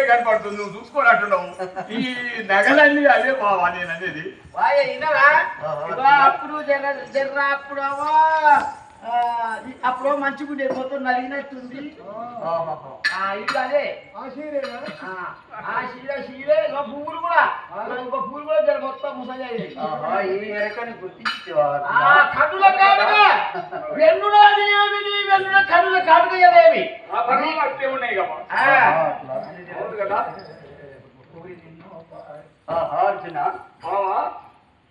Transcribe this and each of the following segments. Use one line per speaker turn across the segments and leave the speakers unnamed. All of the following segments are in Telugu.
కనపడుతుంది నువ్వు చూసుకోనట్టున్నావు ఈ నగలన్నీ అదే బావా నేను అనేది
అప్పుడు అప్పుడు అప్పుడు మంచిగుండే మొత్తం నలిగినట్టుంది ఇది అదే శీలే పువ్వులు కూడా జర మొత్తం ముసలి కన్నుల కాడుగా వెన్నుల కన్నుల కాడుగా ఏదేవి
ఉన్నాయి
అర్జున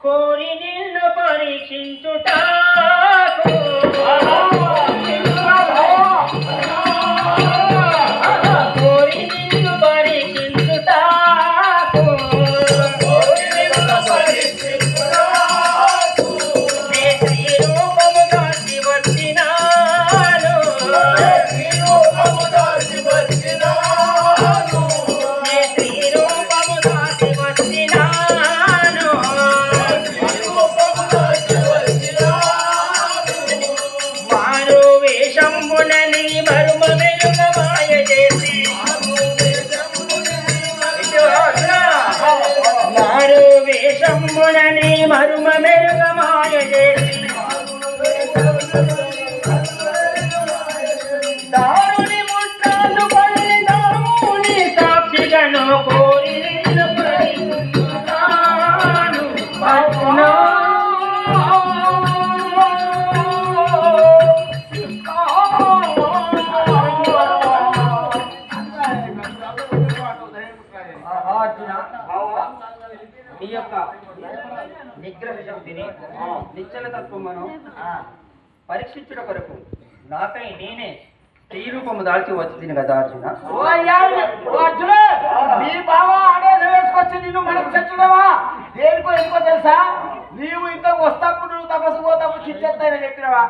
కోరి నిన్ను పరీక్షించుట కోరి నిన్ను పరీక్షించుట రూపము కాసి వచ్చినాను రూపము కాసి వచ్చినాను మరుమ మెరుగ మాయ చేసి దారుని ముట్టాలు పల్లి దాముని సాక్షిగను కోరి ఈ యొక్క నిగ్రహ శక్తిని నిశ్చల తత్వమును పరీక్షించుట కొరకు నాకై నేనే స్త్రీ రూపము దాల్చి వచ్చింది కదా అర్జున. నీ బావ ఆడేసి వేసుకొచ్చి నిన్ను మనకు చెట్టుడవా దేనికో ఎందుకో తెలుసా? నీవు ఇంతకు వస్తప్పుడు నువ్వు తపస్సు పోతప్పుడు చిచ్చేస్తాయని చెప్పినవా?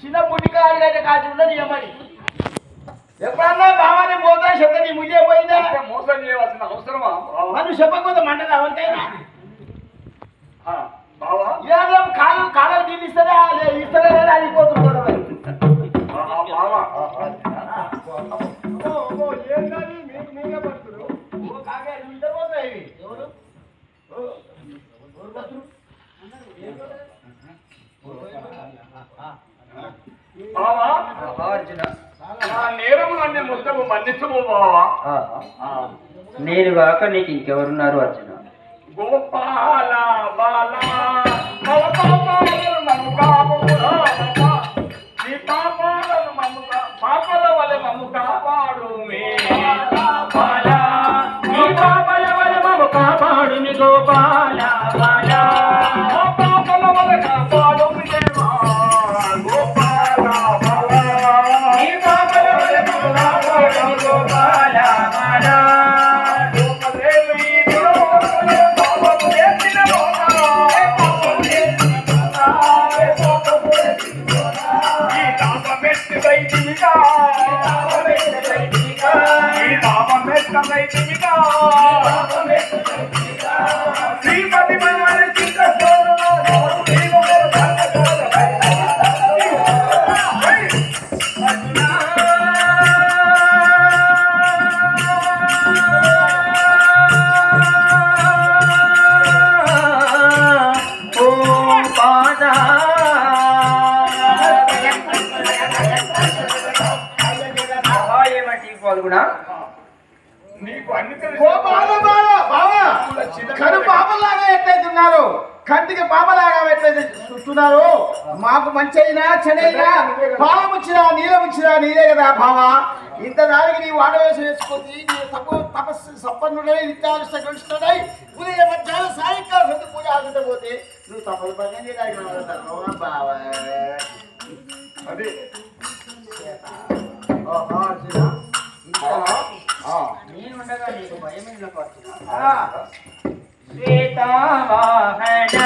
చిన్న ముడికాయలు అయితే కాచి ఉండదు ఏమని ఎప్పుడన్నా బావాన్ని మోతా చెప్తే నీ ముడియే పోయిందా?
మోసం చేయవలసిన అవసరమా?
మనం చెప్పకపోతే మంటది ఎవరికైనా
బావా
కాలు కాలు నీళ్ళు ఇస్తారా ఇస్తారా అడిగిపోతున్నాడు.
నేరములన్నీ మొత్తము మన్నించము బావా.
నేను కాక నీకు ఇంకెవరున్నారు అర్జున?
గోపాల బాల నీ పాపాలను పాపల వలె మమ్ము కాపాడు
గోపాల నీ పాపల వలె మమ్ము కాపాడు నీ గోపాల బాల
పాపల వలె కాపాడు గోపాల బాల
నీ పాపల వలె మమ్ము కాపాడు గోపాల బాల
శ్రీమతి
అవునా?
నీకు అన్ని
ఓ బాబా బాబా బాబా కను బాబలాగా ఎట్లయితున్నారు, కంటికి బాబలాగా ఎట్లయితే చూస్తున్నారు. మాకు మంచి అయినా చెడైనా పాలం వచ్చినా నీళ్ళం వచ్చినా నీదే కదా బావా. ఇంత దానికి నీవు ఆడవేసి వేసుకొని నీవు తప్పు తపస్సు సంపన్నుడై నిత్యానుష్ట గడుస్తున్నాయి. ఉదయం మధ్యాహ్నం సాయంకాలం సొంత పూజ ఆడుతుంటే పోతే నువ్వు తప్పదు పక్కన చేయడానికి బావా.
అదే
నేను ఉండగా నీకు భయం ఎందుకు వచ్చినా?
ఆ
శ్వేతావాహన